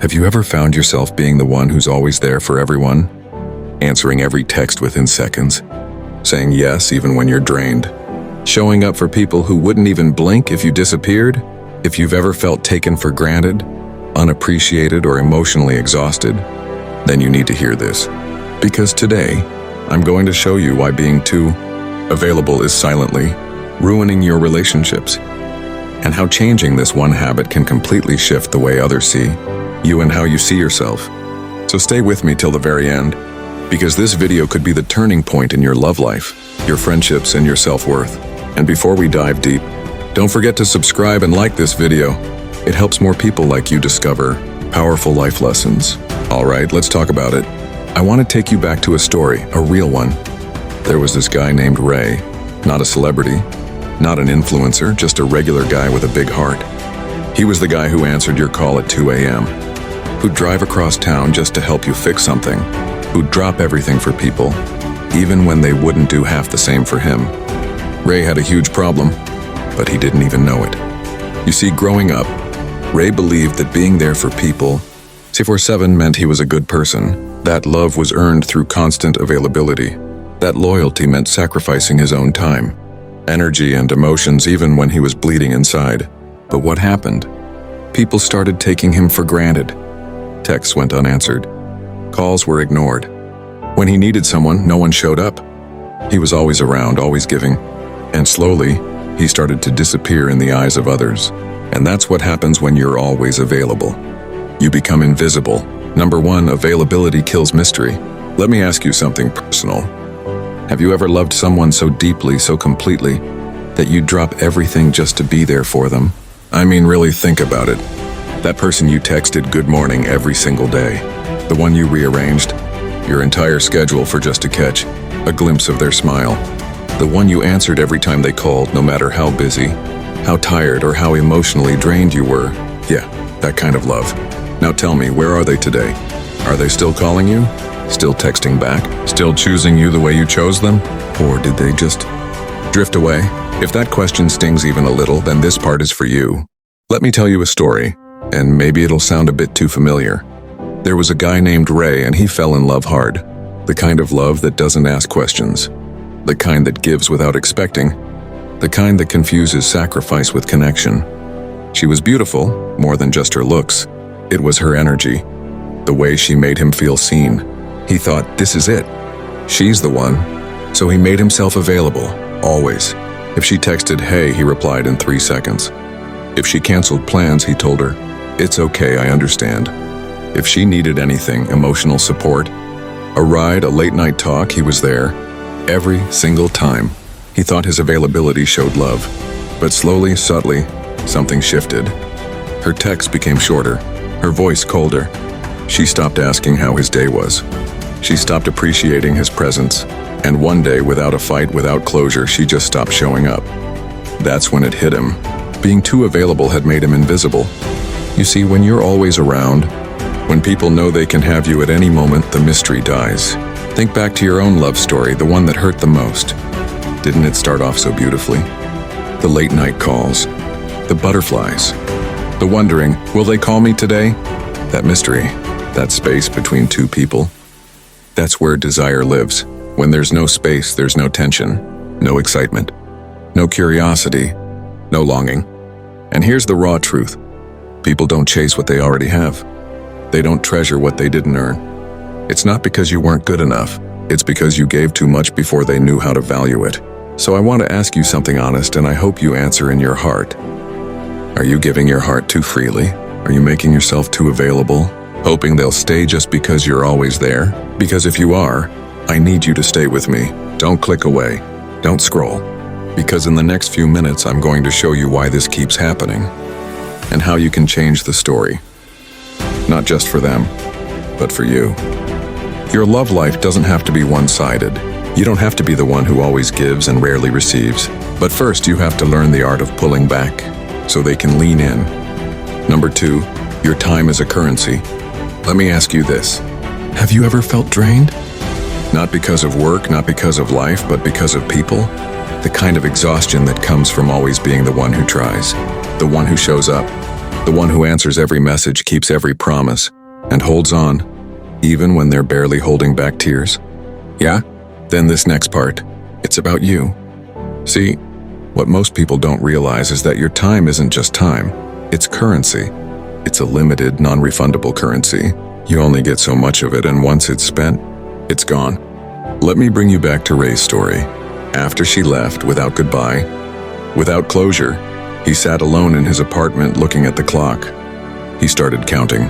Have you ever found yourself being the one who's always there for everyone? Answering every text within seconds, saying yes even when you're drained, showing up for people who wouldn't even blink if you disappeared? If you've ever felt taken for granted, unappreciated, or emotionally exhausted, then you need to hear this. Because today, I'm going to show you why being too available is silently ruining your relationships, and how changing this one habit can completely shift the way others see you and how you see yourself. So stay with me till the very end, because this video could be the turning point in your love life, your friendships, and your self-worth. And before we dive deep, don't forget to subscribe and like this video. It helps more people like you discover powerful life lessons. All right, let's talk about it. I want to take you back to a story, a real one. There was this guy named Ray, not a celebrity, not an influencer, just a regular guy with a big heart. He was the guy who answered your call at 2 a.m., who'd drive across town just to help you fix something, who'd drop everything for people, even when they wouldn't do half the same for him. Ray had a huge problem, but he didn't even know it. You see, growing up, Ray believed that being there for people 24/7 meant he was a good person, that love was earned through constant availability, that loyalty meant sacrificing his own time, energy, and emotions even when he was bleeding inside. But what happened? People started taking him for granted. Texts went unanswered. Calls were ignored. When he needed someone, no one showed up. He was always around, always giving. And slowly, he started to disappear in the eyes of others. And that's what happens when you're always available. You become invisible. Number one, availability kills mystery. Let me ask you something personal. Have you ever loved someone so deeply, so completely, that you'd drop everything just to be there for them? I mean, really think about it. That person you texted good morning every single day. The one you rearranged your entire schedule for just to catch a glimpse of their smile. The one you answered every time they called, no matter how busy, how tired, or how emotionally drained you were. Yeah, that kind of love. Now tell me, where are they today? Are they still calling you? Still texting back? Still choosing you the way you chose them? Or did they just drift away? If that question stings even a little, then this part is for you. Let me tell you a story, and maybe it'll sound a bit too familiar. There was a guy named Ray, and he fell in love hard. The kind of love that doesn't ask questions. The kind that gives without expecting. The kind that confuses sacrifice with connection. She was beautiful, more than just her looks. It was her energy, the way she made him feel seen. He thought, this is it. She's the one. So he made himself available, always. If she texted, hey, he replied in 3 seconds. If she canceled plans, he told her, it's okay, I understand. If she needed anything, emotional support, a ride, a late night talk, he was there. Every single time. He thought his availability showed love. But slowly, subtly, something shifted. Her texts became shorter, her voice colder. She stopped asking how his day was. She stopped appreciating his presence. And one day, without a fight, without closure, she just stopped showing up. That's when it hit him. Being too available had made him invisible. You see, when you're always around, when people know they can have you at any moment, the mystery dies. Think back to your own love story, the one that hurt the most. Didn't it start off so beautifully? The late night calls, the butterflies, the wondering, will they call me today? That mystery, that space between two people. That's where desire lives. When there's no space, there's no tension, no excitement, no curiosity, no longing. And here's the raw truth. People don't chase what they already have. They don't treasure what they didn't earn. It's not because you weren't good enough. It's because you gave too much before they knew how to value it. So I want to ask you something honest, and I hope you answer in your heart. Are you giving your heart too freely? Are you making yourself too available, hoping they'll stay just because you're always there? Because if you are, I need you to stay with me. Don't click away. Don't scroll. Because in the next few minutes, I'm going to show you why this keeps happening and how you can change the story. Not just for them, but for you. Your love life doesn't have to be one-sided. You don't have to be the one who always gives and rarely receives. But first, you have to learn the art of pulling back so they can lean in. Number 2, your time is a currency. Let me ask you this. Have you ever felt drained? Not because of work, not because of life, but because of people. The kind of exhaustion that comes from always being the one who tries, the one who shows up, The one who answers every message, keeps every promise, and holds on, even when they're barely holding back tears. Yeah? Then this next part, it's about you. See, what most people don't realize is that your time isn't just time, it's currency. It's a limited, non-refundable currency. You only get so much of it, and once it's spent, it's gone. Let me bring you back to Ray's story. After she left, without goodbye, without closure, he sat alone in his apartment looking at the clock. He started counting.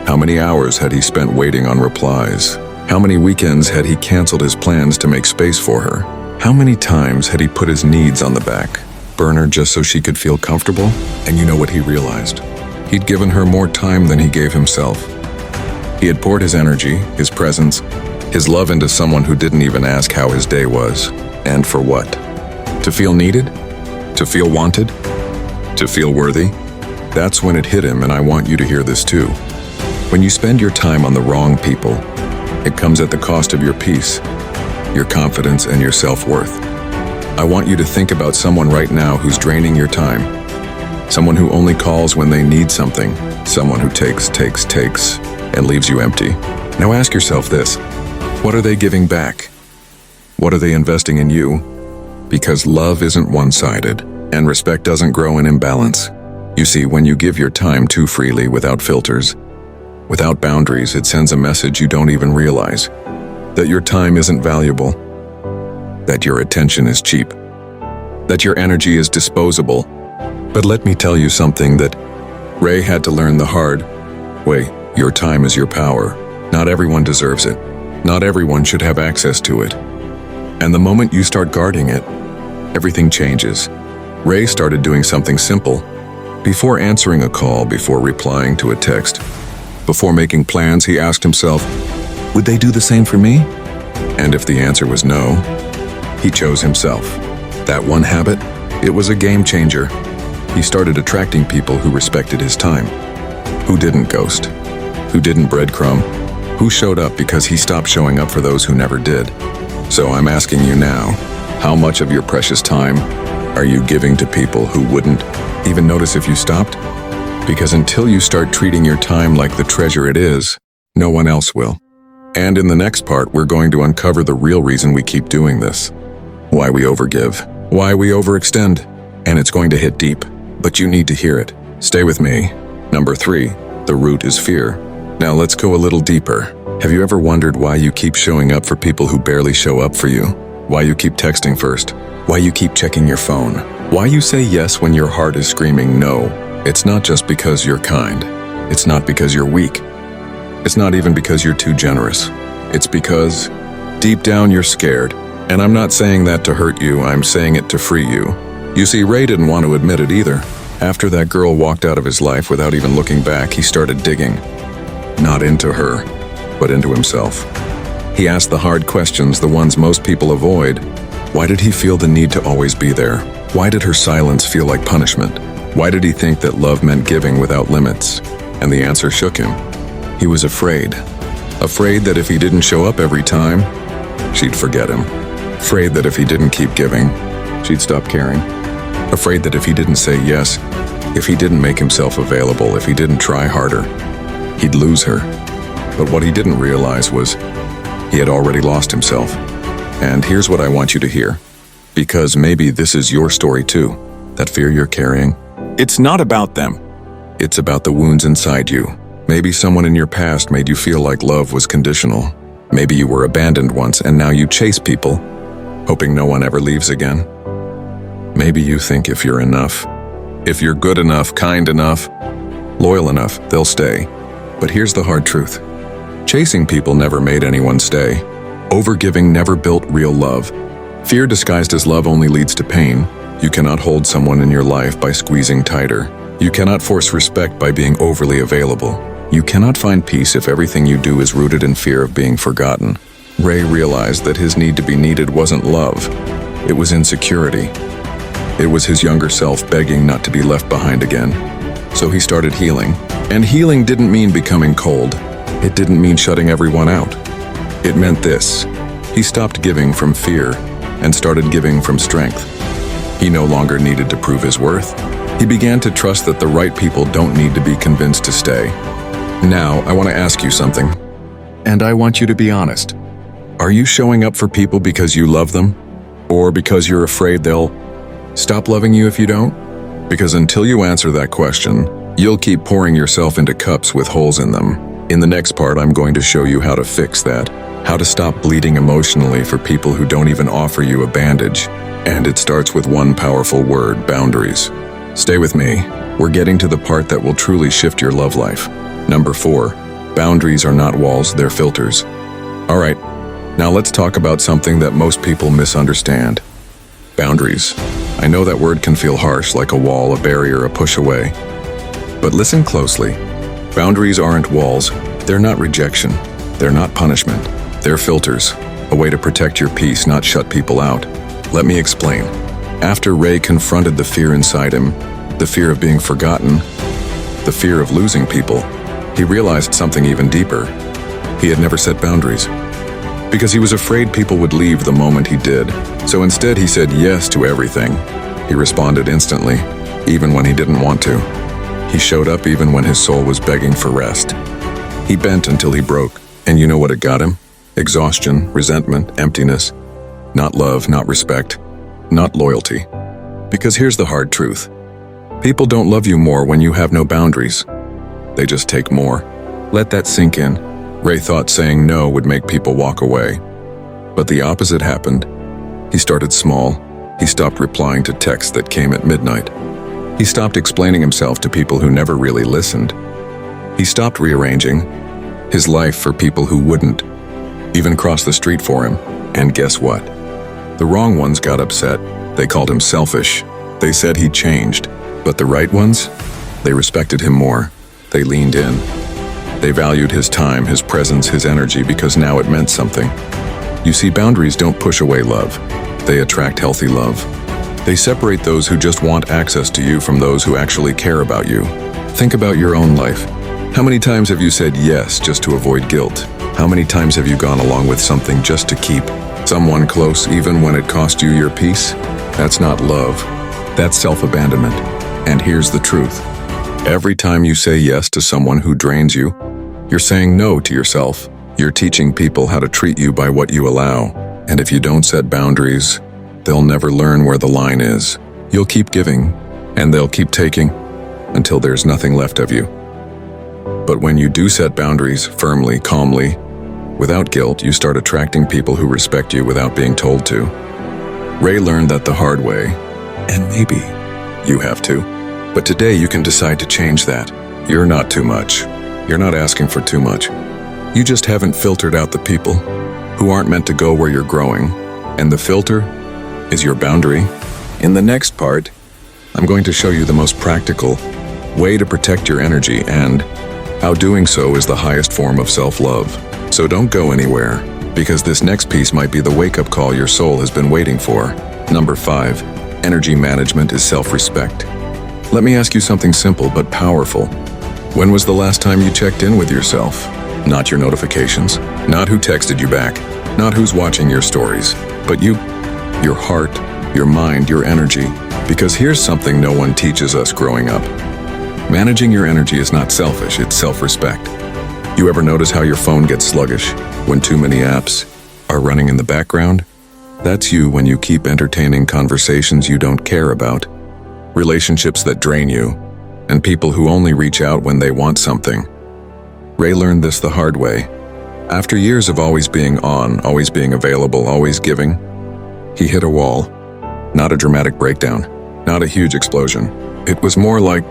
How many hours had he spent waiting on replies? How many weekends had he canceled his plans to make space for her? How many times had he put his needs on the back burner just so she could feel comfortable? And you know what he realized? He'd given her more time than he gave himself. He had poured his energy, his presence, his love into someone who didn't even ask how his day was. And for what? To feel needed? To feel wanted? To feel worthy? That's when it hit him, and I want you to hear this too. When you spend your time on the wrong people, it comes at the cost of your peace, your confidence, and your self-worth. I want you to think about someone right now who's draining your time. Someone who only calls when they need something. Someone who takes, and leaves you empty. Now ask yourself this. What are they giving back? What are they investing in you? Because love isn't one-sided, and respect doesn't grow in imbalance. You see, when you give your time too freely without filters, without boundaries, it sends a message you don't even realize. That your time isn't valuable. That your attention is cheap. That your energy is disposable. But let me tell you something that Ray had to learn the hard way. Your time is your power. Not everyone deserves it. Not everyone should have access to it. And the moment you start guarding it, everything changes. Ray started doing something simple. Before answering a call, before replying to a text, before making plans, he asked himself, would they do the same for me? And if the answer was no, he chose himself. That one habit, it was a game changer. He started attracting people who respected his time, who didn't ghost, who didn't breadcrumb, who showed up because he stopped showing up for those who never did. So I'm asking you now, how much of your precious time are you giving to people who wouldn't even notice if you stopped? Because until you start treating your time like the treasure it is, no one else will. And in the next part, we're going to uncover the real reason we keep doing this. Why we overgive, why we overextend, and it's going to hit deep, but you need to hear it. Stay with me. Number 3, the root is fear. Now let's go a little deeper. Have you ever wondered why you keep showing up for people who barely show up for you? Why you keep texting first? Why you keep checking your phone? Why you say yes when your heart is screaming no? It's not just because you're kind. It's not because you're weak. It's not even because you're too generous. It's because deep down you're scared. And I'm not saying that to hurt you, I'm saying it to free you. You see, Ray didn't want to admit it either. After that girl walked out of his life without even looking back, he started digging. Not into her, but into himself. He asked the hard questions, the ones most people avoid. Why did he feel the need to always be there? Why did her silence feel like punishment? Why did he think that love meant giving without limits? And the answer shook him. He was afraid. Afraid that if he didn't show up every time, she'd forget him. Afraid that if he didn't keep giving, she'd stop caring. Afraid that if he didn't say yes, if he didn't make himself available, if he didn't try harder, he'd lose her. But what he didn't realize was he had already lost himself. And here's what I want you to hear, because maybe this is your story too, that fear you're carrying. It's not about them. It's about the wounds inside you. Maybe someone in your past made you feel like love was conditional. Maybe you were abandoned once and now you chase people, hoping no one ever leaves again. Maybe you think if you're enough, if you're good enough, kind enough, loyal enough, they'll stay. But here's the hard truth. Chasing people never made anyone stay. Overgiving never built real love. Fear disguised as love only leads to pain. You cannot hold someone in your life by squeezing tighter. You cannot force respect by being overly available. You cannot find peace if everything you do is rooted in fear of being forgotten. Ray realized that his need to be needed wasn't love. It was insecurity. It was his younger self begging not to be left behind again. So he started healing. And healing didn't mean becoming cold. It didn't mean shutting everyone out. It meant this. He stopped giving from fear and started giving from strength. He no longer needed to prove his worth. He began to trust that the right people don't need to be convinced to stay. Now, I want to ask you something, and I want you to be honest. Are you showing up for people because you love them, or because you're afraid they'll stop loving you if you don't? Because until you answer that question, you'll keep pouring yourself into cups with holes in them. In the next part, I'm going to show you how to fix that, how to stop bleeding emotionally for people who don't even offer you a bandage. And it starts with one powerful word: boundaries. Stay with me. We're getting to the part that will truly shift your love life. Number 4, boundaries are not walls, they're filters. All right, now let's talk about something that most people misunderstand. Boundaries. I know that word can feel harsh, like a wall, a barrier, a push away. But listen closely. Boundaries aren't walls. They're not rejection. They're not punishment. They're filters, a way to protect your peace, not shut people out. Let me explain. After Ray confronted the fear inside him, the fear of being forgotten, the fear of losing people, he realized something even deeper. He had never set boundaries. Because he was afraid people would leave the moment he did. So instead he said yes to everything. He responded instantly, even when he didn't want to. He showed up even when his soul was begging for rest. He bent until he broke, and you know what it got him? Exhaustion, resentment, emptiness. Not love, not respect, not loyalty. Because here's the hard truth. People don't love you more when you have no boundaries. They just take more. Let that sink in. Ray thought saying no would make people walk away. But the opposite happened. He started small. He stopped replying to texts that came at midnight. He stopped explaining himself to people who never really listened. He stopped rearranging his life for people who wouldn't even cross the street for him. And guess what? The wrong ones got upset. They called him selfish. They said he changed. But the right ones? They respected him more. They leaned in. They valued his time, his presence, his energy, because now it meant something. You see, boundaries don't push away love. They attract healthy love. They separate those who just want access to you from those who actually care about you. Think about your own life. How many times have you said yes just to avoid guilt? How many times have you gone along with something just to keep someone close even when it cost you your peace? That's not love. That's self-abandonment. And here's the truth. Every time you say yes to someone who drains you, you're saying no to yourself. You're teaching people how to treat you by what you allow. And if you don't set boundaries, they'll never learn where the line is. You'll keep giving, and they'll keep taking, until there's nothing left of you. But when you do set boundaries firmly, calmly, without guilt, you start attracting people who respect you without being told to. Ray learned that the hard way, and maybe you have to. But today you can decide to change that. You're not too much. You're not asking for too much. You just haven't filtered out the people who aren't meant to go where you're growing. And the filter is your boundary. In the next part, I'm going to show you the most practical way to protect your energy and how doing so is the highest form of self-love. So don't go anywhere, because this next piece might be the wake-up call your soul has been waiting for. Number 5, energy management is self-respect. Let me ask you something simple but powerful. When was the last time you checked in with yourself? Not your notifications, not who texted you back, not who's watching your stories, but you, your heart, your mind, your energy. Because here's something no one teaches us growing up. Managing your energy is not selfish, it's self-respect. You ever notice how your phone gets sluggish when too many apps are running in the background? That's you when you keep entertaining conversations you don't care about, relationships that drain you, and people who only reach out when they want something. Ray learned this the hard way. After years of always being on, always being available, always giving, he hit a wall. Not a dramatic breakdown, not a huge explosion. It was more like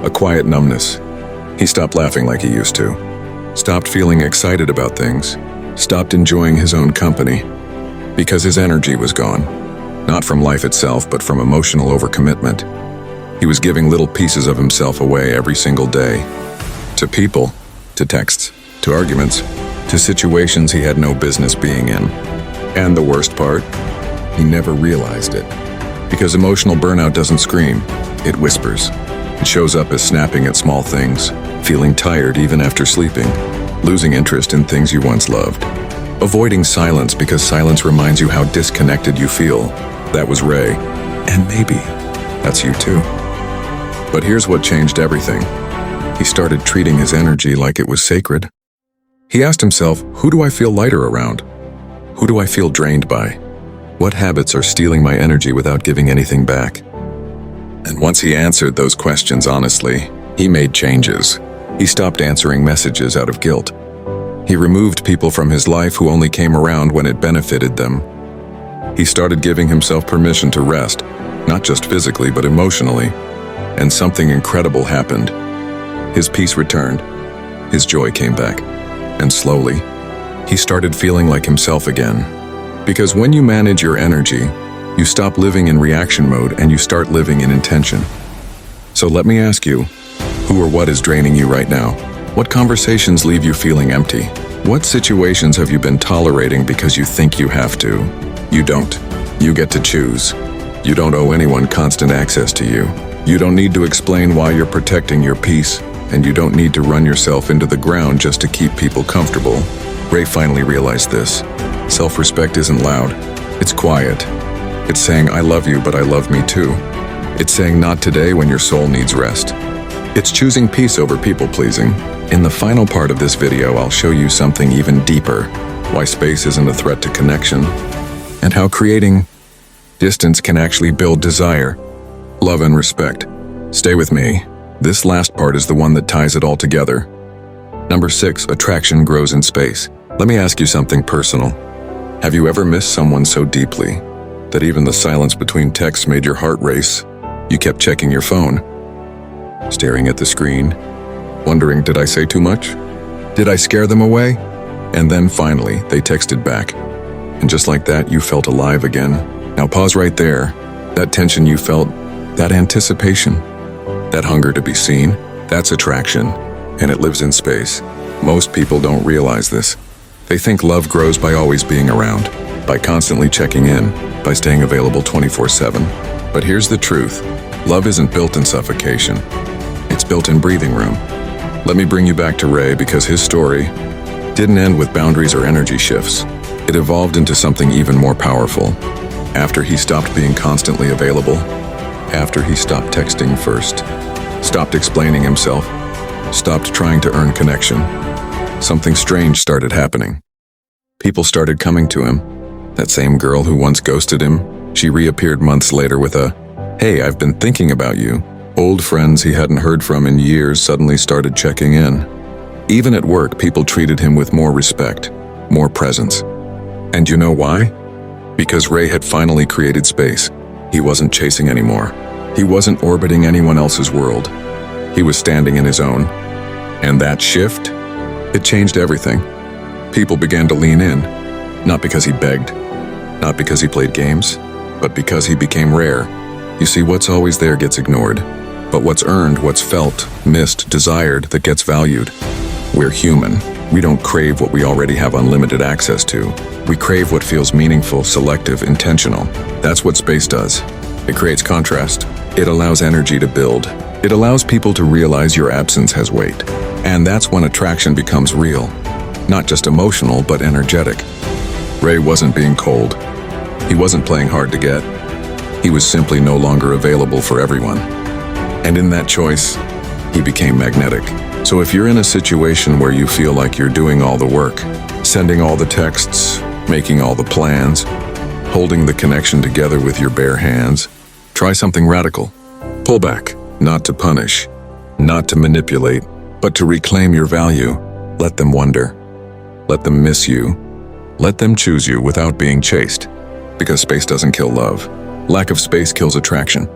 a quiet numbness. He stopped laughing like he used to, stopped feeling excited about things, stopped enjoying his own company, because his energy was gone. Not from life itself, but from emotional overcommitment. He was giving little pieces of himself away every single day. To people, to texts, to arguments, to situations he had no business being in. And the worst part, he never realized it. Because emotional burnout doesn't scream, it whispers. It shows up as snapping at small things, feeling tired even after sleeping, losing interest in things you once loved, avoiding silence because silence reminds you how disconnected you feel. That was Ray. And maybe that's you too. But here's what changed everything. He started treating his energy like it was sacred. He asked himself, who do I feel lighter around? Who do I feel drained by? What habits are stealing my energy without giving anything back? And once he answered those questions honestly, he made changes. He stopped answering messages out of guilt. He removed people from his life who only came around when it benefited them. He started giving himself permission to rest, not just physically but emotionally. And something incredible happened. His peace returned. His joy came back. And slowly, he started feeling like himself again. Because when you manage your energy, you stop living in reaction mode and you start living in intention. So let me ask you, who or what is draining you right now? What conversations leave you feeling empty? What situations have you been tolerating because you think you have to? You don't. You get to choose. You don't owe anyone constant access to you. You don't need to explain why you're protecting your peace, and you don't need to run yourself into the ground just to keep people comfortable. Ray finally realized this. Self-respect isn't loud. It's quiet. It's saying, I love you, but I love me too. It's saying not today when your soul needs rest. It's choosing peace over people-pleasing. In the final part of this video, I'll show you something even deeper, why space isn't a threat to connection, and how creating distance can actually build desire, love, and respect. Stay with me. This last part is the one that ties it all together. Number 6, attraction grows in space. Let me ask you something personal. Have you ever missed someone so deeply that even the silence between texts made your heart race? You kept checking your phone, staring at the screen, wondering, did I say too much? Did I scare them away? And then finally, they texted back. And just like that, you felt alive again. Now pause right there. That tension you felt, that anticipation, that hunger to be seen, that's attraction, and it lives in space. Most people don't realize this. They think love grows by always being around, by constantly checking in, by staying available 24/7. But here's the truth. Love isn't built in suffocation. It's built in breathing room. Let me bring you back to Ray because his story didn't end with boundaries or energy shifts. It evolved into something even more powerful. After he stopped being constantly available, after he stopped texting first, stopped explaining himself, stopped trying to earn connection, something strange started happening. People started coming to him. That same girl who once ghosted him, she reappeared months later with a, "Hey, I've been thinking about you." Old friends he hadn't heard from in years suddenly started checking in. Even at work, people treated him with more respect, more presence. And you know why? Because Ray had finally created space. He wasn't chasing anymore. He wasn't orbiting anyone else's world. He was standing in his own. And that shift, it changed everything. People began to lean in, not because he begged, not because he played games, but because he became rare. You see, what's always there gets ignored. But what's earned, what's felt, missed, desired, that gets valued. We're human. We don't crave what we already have unlimited access to. We crave what feels meaningful, selective, intentional. That's what space does. It creates contrast. It allows energy to build. It allows people to realize your absence has weight. And that's when attraction becomes real. Not just emotional, but energetic. Ray wasn't being cold. He wasn't playing hard to get. He was simply no longer available for everyone. And in that choice, he became magnetic. So if you're in a situation where you feel like you're doing all the work, sending all the texts, making all the plans, holding the connection together with your bare hands, try something radical. Pull back, not to punish, not to manipulate, but to reclaim your value. Let them wonder. Let them miss you. Let them choose you without being chased. Because space doesn't kill love. Lack of space kills attraction.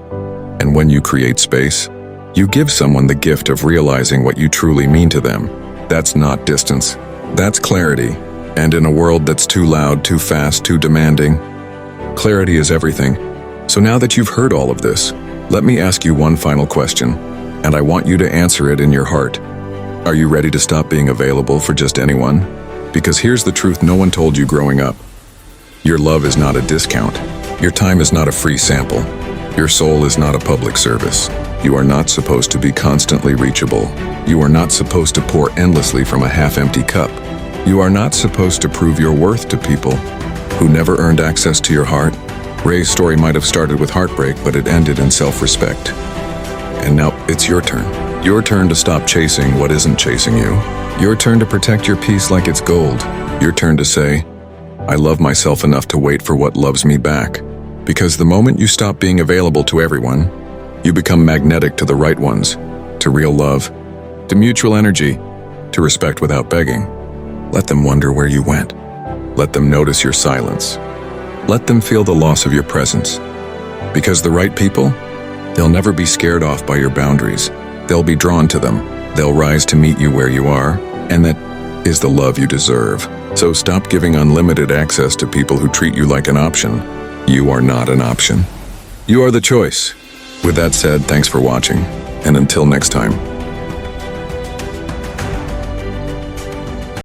And when you create space, you give someone the gift of realizing what you truly mean to them. That's not distance. That's clarity. And in a world that's too loud, too fast, too demanding, clarity is everything. So now that you've heard all of this, let me ask you one final question, and I want you to answer it in your heart. Are you ready to stop being available for just anyone? Because here's the truth no one told you growing up. Your love is not a discount. Your time is not a free sample. Your soul is not a public service. You are not supposed to be constantly reachable. You are not supposed to pour endlessly from a half-empty cup. You are not supposed to prove your worth to people who never earned access to your heart. Ray's story might have started with heartbreak, but it ended in self-respect. And now it's your turn. Your turn to stop chasing what isn't chasing you. Your turn to protect your peace like it's gold. Your turn to say, I love myself enough to wait for what loves me back. Because the moment you stop being available to everyone, you become magnetic to the right ones, to real love, to mutual energy, to respect without begging. Let them wonder where you went. Let them notice your silence. Let them feel the loss of your presence. Because the right people, they'll never be scared off by your boundaries. They'll be drawn to them. They'll rise to meet you where you are, and that is the love you deserve. So stop giving unlimited access to people who treat you like an option. You are not an option. You are the choice. With that said, thanks for watching, and until next time.